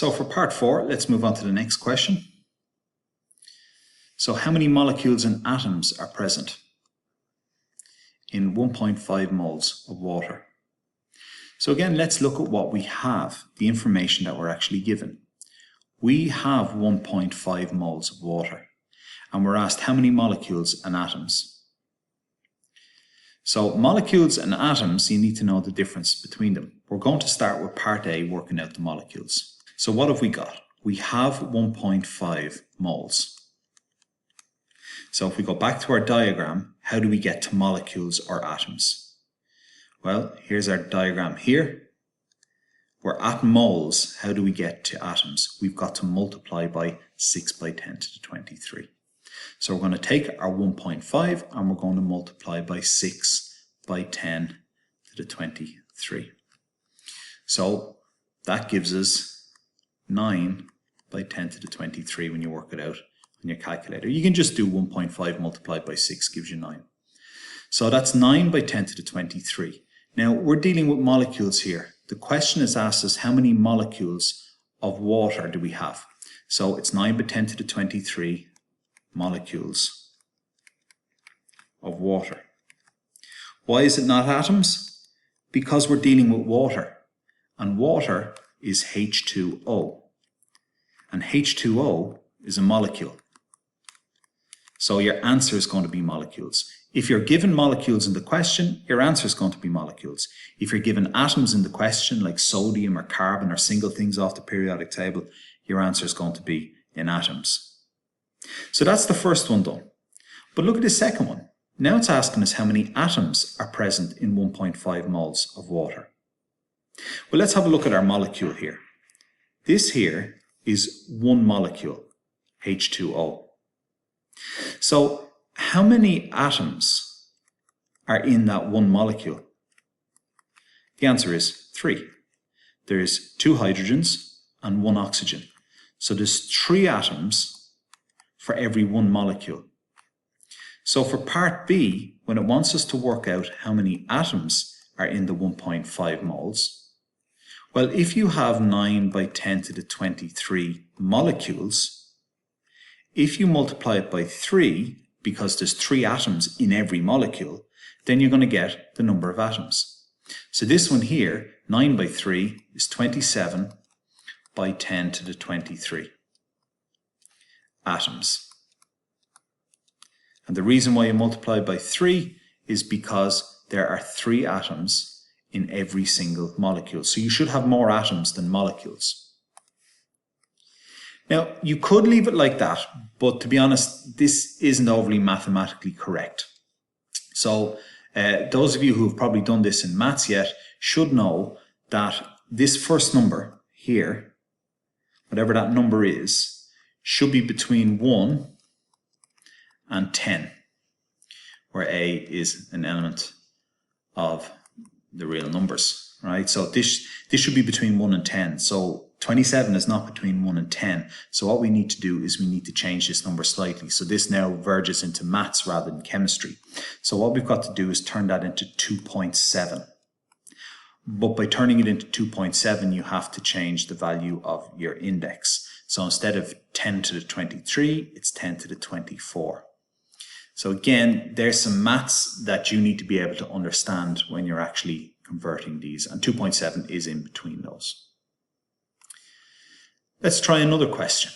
So for part 4, let's move on to the next question. So how many molecules and atoms are present in 1.5 moles of water? So again, let's look at what we have, the information that we're actually given. We have 1.5 moles of water, and we're asked how many molecules and atoms. So molecules and atoms, you need to know the difference between them. We're going to start with part A, working out the molecules. So what have we got? We have 1.5 moles. So if we go back to our diagram, how do we get to molecules or atoms? Well, here's our diagram here. We're at moles. How do we get to atoms? We've got to multiply by 6 by 10 to the 23. So we're going to take our 1.5 and we're going to multiply by 6 by 10 to the 23. So that gives us 9 by 10 to the 23 when you work it out on your calculator. You can just do 1.5 multiplied by 6 gives you 9. So that's 9 by 10 to the 23. Now we're dealing with molecules here. The question is asked us how many molecules of water do we have? So it's 9 by 10 to the 23 molecules of water. Why is it not atoms? Because we're dealing with water, and water is H2O, and H2O is a molecule. So your answer is going to be molecules. If you're given molecules in the question, your answer is going to be molecules. If you're given atoms in the question, like sodium or carbon or single things off the periodic table, your answer is going to be in atoms. So that's the first one done. But look at the second one. Now it's asking us how many atoms are present in 1.5 moles of water. Well, let's have a look at our molecule here. This here is one molecule, H2O. So how many atoms are in that one molecule? The answer is 3. There's 2 hydrogens and 1 oxygen. So there's 3 atoms for every 1 molecule. So for part B, when it wants us to work out how many atoms are in the 1.5 moles, well, if you have 9 by 10 to the 23 molecules, if you multiply it by 3, because there's 3 atoms in every molecule, then you're going to get the number of atoms. So this one here, 9 by 3, is 27 by 10 to the 23 atoms. And the reason why you multiply by 3 is because there are 3 atoms in every single molecule. So you should have more atoms than molecules. Now, you could leave it like that, but to be honest, this isn't overly mathematically correct. So those of you who have probably done this in maths yet should know that this first number here, whatever that number is, should be between 1 and 10, where A is an element of the real numbers, right? So this should be between 1 and 10. So 27 is not between 1 and 10. So what we need to do is we need to change this number slightly. So this now verges into maths rather than chemistry. So what we've got to do is turn that into 2.7. But by turning it into 2.7, you have to change the value of your index. So instead of 10 to the 23, it's 10 to the 24. So again, there's some maths that you need to be able to understand when you're actually converting these, and 2.7 is in between those. Let's try another question.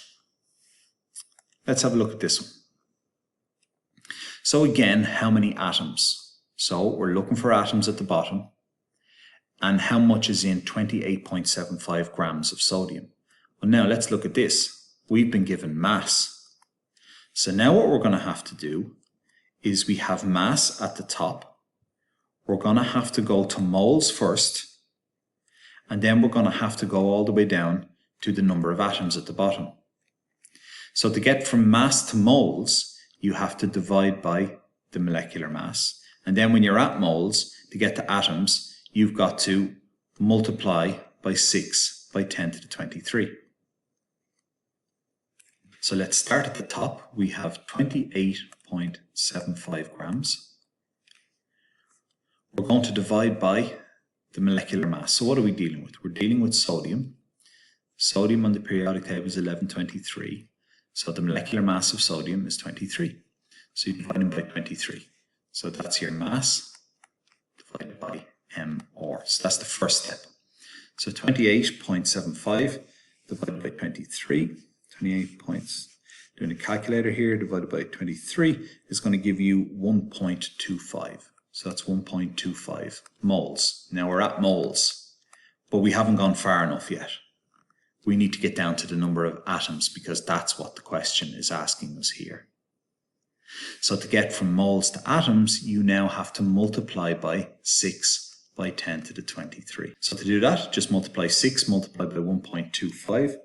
Let's have a look at this one. So again, how many atoms? So we're looking for atoms at the bottom, and how much is in 28.75 grams of sodium? Well, now let's look at this. We've been given mass. So now what we're going to have to do is we have mass at the top. We're going to have to go to moles first, and then we're going to have to go all the way down to the number of atoms at the bottom. So to get from mass to moles, you have to divide by the molecular mass. And then when you're at moles, to get to atoms, you've got to multiply by 6 by 10 to the 23. So let's start at the top. We have 28.75 grams. We're going to divide by the molecular mass. So what are we dealing with? We're dealing with sodium. Sodium on the periodic table is 1123. So the molecular mass of sodium is 23. So you divide them by 23. So that's your mass divided by MR. So that's the first step. So 28.75 divided by 23. 28 points. Doing a calculator here, divided by 23 is going to give you 1.25. So that's 1.25 moles. Now we're at moles, but we haven't gone far enough yet. We need to get down to the number of atoms because that's what the question is asking us here. So to get from moles to atoms, you now have to multiply by 6 by 10 to the 23. So to do that, just multiply 6 multiplied by 1.25.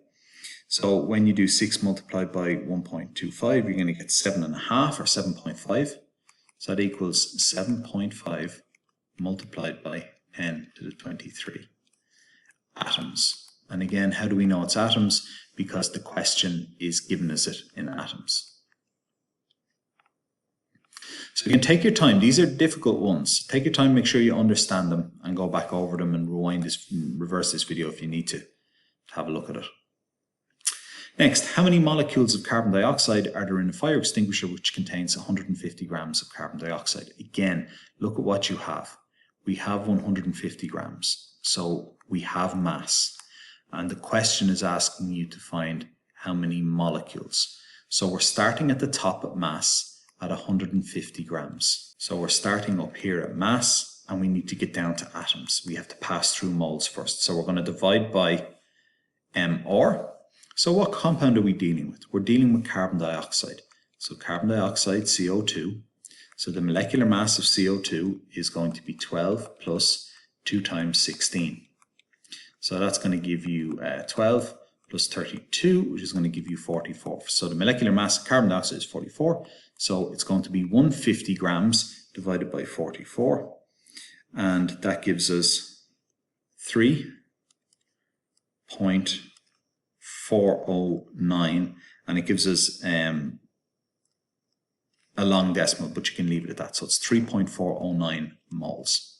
So when you do 6 multiplied by 1.25, you're going to get 7.5 or 7.5. So that equals 7.5 multiplied by 10 to the 23 atoms. And again, how do we know it's atoms? Because the question is giving us it in atoms. So you can take your time. These are difficult ones. Take your time, make sure you understand them and go back over them and reverse this video if you need to have a look at it. Next, how many molecules of carbon dioxide are there in a fire extinguisher which contains 150 grams of carbon dioxide? Again, look at what you have. We have 150 grams. So we have mass. And the question is asking you to find how many molecules. So we're starting at the top at mass at 150 grams. So we're starting up here at mass and we need to get down to atoms. We have to pass through moles first. So we're going to divide by MR. So what compound are we dealing with? We're dealing with carbon dioxide. So carbon dioxide, CO2. So the molecular mass of CO2 is going to be 12 plus 2 times 16. So that's going to give you 12 plus 32, which is going to give you 44. So the molecular mass of carbon dioxide is 44. So it's going to be 150 grams divided by 44. And that gives us 3.409. And it gives us a long decimal, but you can leave it at that. So it's 3.409 moles.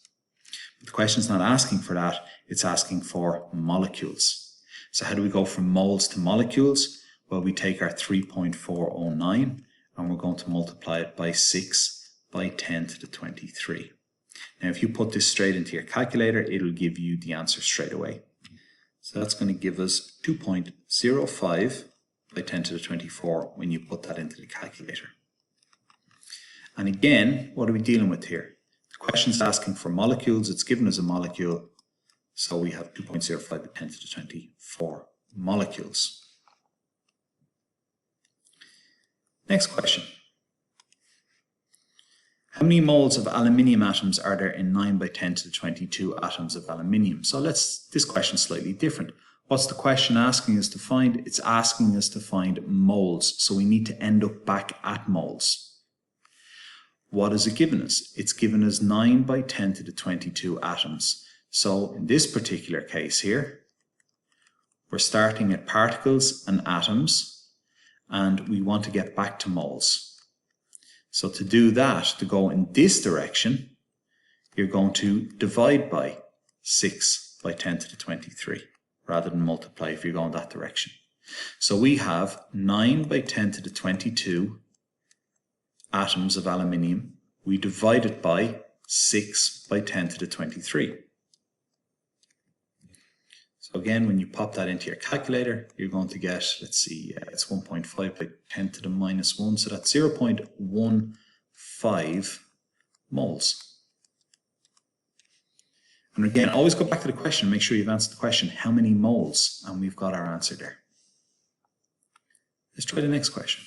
But the question's not asking for that. It's asking for molecules. So how do we go from moles to molecules? Well, we take our 3.409 and we're going to multiply it by 6 by 10 to the 23. Now, if you put this straight into your calculator, it'll give you the answer straight away. So that's going to give us 2.05 by 10 to the 24 when you put that into the calculator. And again, what are we dealing with here? The question's asking for molecules. It's given us a molecule. So we have 2.05 by 10 to the 24 molecules. Next question. How many moles of aluminium atoms are there in 9 by 10 to the 22 atoms of aluminium? So this question's slightly different. What's the question asking us to find? It's asking us to find moles. So we need to end up back at moles. What is it given us? It's given us 9 by 10 to the 22 atoms. So in this particular case here, we're starting at particles and atoms, and we want to get back to moles. So to do that, to go in this direction, you're going to divide by 6 by 10 to the 23, rather than multiply if you're going that direction. So we have 9 by 10 to the 22 atoms of aluminium. We divide it by 6 by 10 to the 23. So again, when you pop that into your calculator, you're going to get, let's see, it's 1.5 by 10 to the minus 1. So that's 0.15 moles. And again, always go back to the question, make sure you've answered the question, how many moles? And we've got our answer there. Let's try the next question.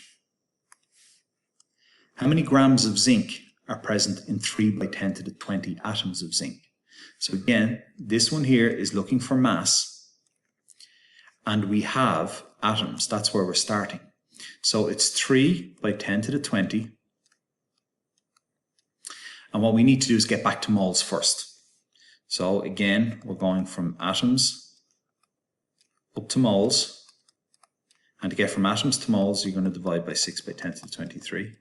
How many grams of zinc are present in 3 by 10 to the 20 atoms of zinc? So again, this one here is looking for mass, and we have atoms. That's where we're starting. So it's 3 by 10 to the 20. And what we need to do is get back to moles first. So again, we're going from atoms up to moles. And to get from atoms to moles, you're going to divide by 6 by 10 to the 23.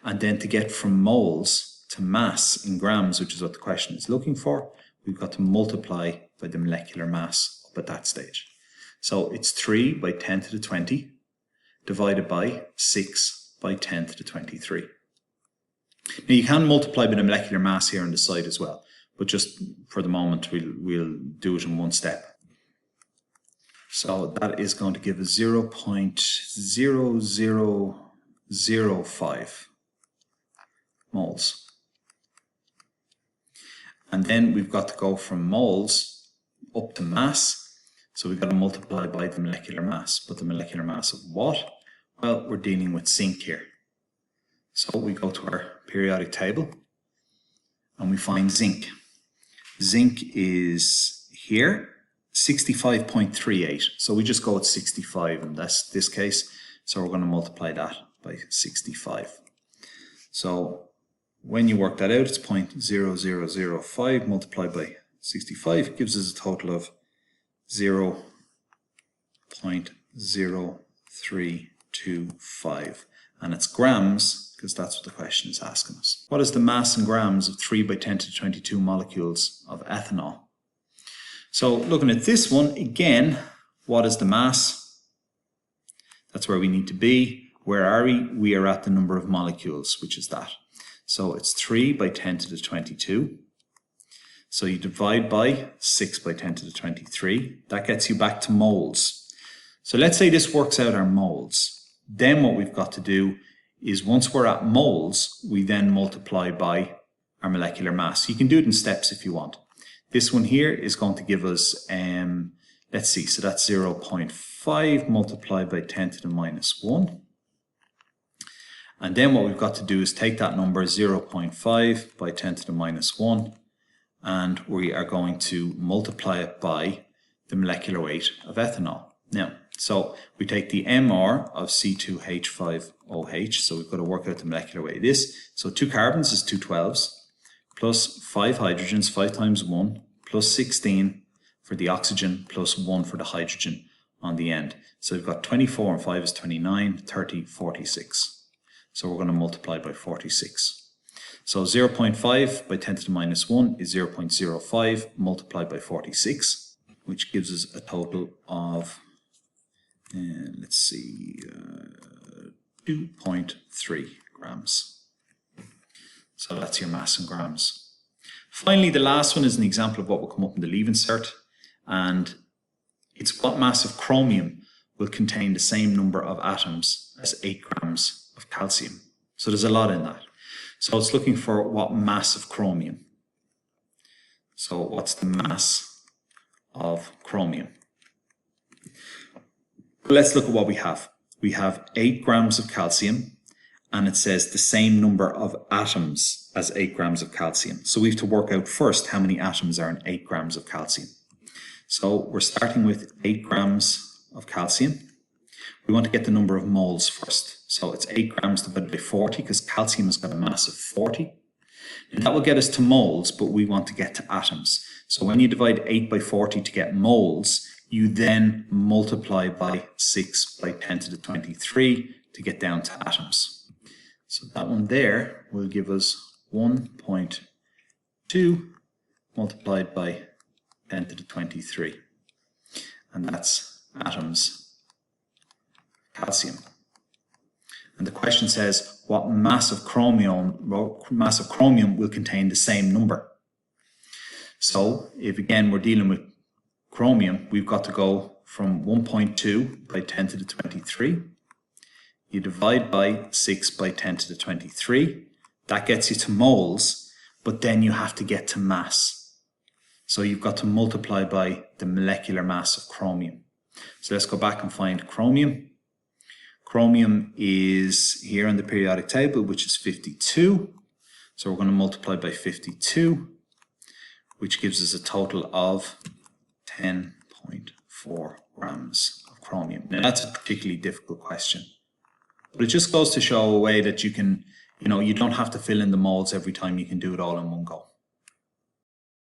And then to get from moles to mass in grams, which is what the question is looking for, we've got to multiply by the molecular mass up at that stage. So it's 3 by 10 to the 20 divided by 6 by 10 to the 23. Now you can multiply by the molecular mass here on the side as well, but just for the moment we'll do it in one step. So that is going to give us 0.0005 moles. And then we've got to go from moles up to mass. So we've got to multiply by the molecular mass. But the molecular mass of what? Well, we're dealing with zinc here. So we go to our periodic table and we find zinc. Zinc is here, 65.38. So we just go with 65 in this case. So we're going to multiply that by 65. So when you work that out, it's 0.0005 multiplied by 65 gives us a total of 0.0325. And it's grams, because that's what the question is asking us. What is the mass in grams of 3 by 10 to the 22 molecules of ethanol? So looking at this one, again, what is the mass? That's where we need to be. Where are we? We are at the number of molecules, which is that. So it's 3 by 10 to the 22. So you divide by 6 by 10 to the 23. That gets you back to moles. So let's say this works out our moles. Then what we've got to do is once we're at moles, we then multiply by our molecular mass. You can do it in steps if you want. This one here is going to give us, let's see, so that's 0.5 multiplied by 10 to the minus 1. And then what we've got to do is take that number 0.5 by 10 to the minus 1, and we are going to multiply it by the molecular weight of ethanol. Now, so we take the MR of C2H5OH, so we've got to work out the molecular weight of this. So 2 carbons is 2 12s, plus 5 hydrogens, 5 times 1, plus 16 for the oxygen, plus 1 for the hydrogen on the end. So we've got 24 and 5 is 29, 30, 46. So we're going to multiply by 46. So 0.5 by 10 to the minus 1 is 0.05 multiplied by 46, which gives us a total of, let's see, 2.3 grams. So that's your mass in grams. Finally, the last one is an example of what will come up in the leave insert, and it's what mass of chromium will contain the same number of atoms as 8 grams of calcium. So there's a lot in that. So it's looking for what mass of chromium. So what's the mass of chromium? Let's look at what we have. We have 8 grams of calcium, and it says the same number of atoms as 8 grams of calcium. So we have to work out first how many atoms are in 8 grams of calcium. So we're starting with 8 grams of calcium. We want to get the number of moles first. So it's 8 grams divided by 40 because calcium has got a mass of 40. And that will get us to moles, but we want to get to atoms. So when you divide 8 by 40 to get moles, you then multiply by 6 by 10 to the 23 to get down to atoms. So that one there will give us 1.2 multiplied by 10 to the 23. And that's atoms calcium. And the question says what mass of chromium will contain the same number. So if again we're dealing with chromium, we've got to go from 1.2 by 10 to the 23. You divide by 6 by 10 to the 23. That gets you to moles, but then you have to get to mass. So you've got to multiply by the molecular mass of chromium. So let's go back and find chromium. Chromium is here on the periodic table, which is 52. So we're going to multiply by 52, which gives us a total of 10.4 grams of chromium. Now that's a particularly difficult question, but it just goes to show a way that you can, you don't have to fill in the moles every time, you can do it all in one go.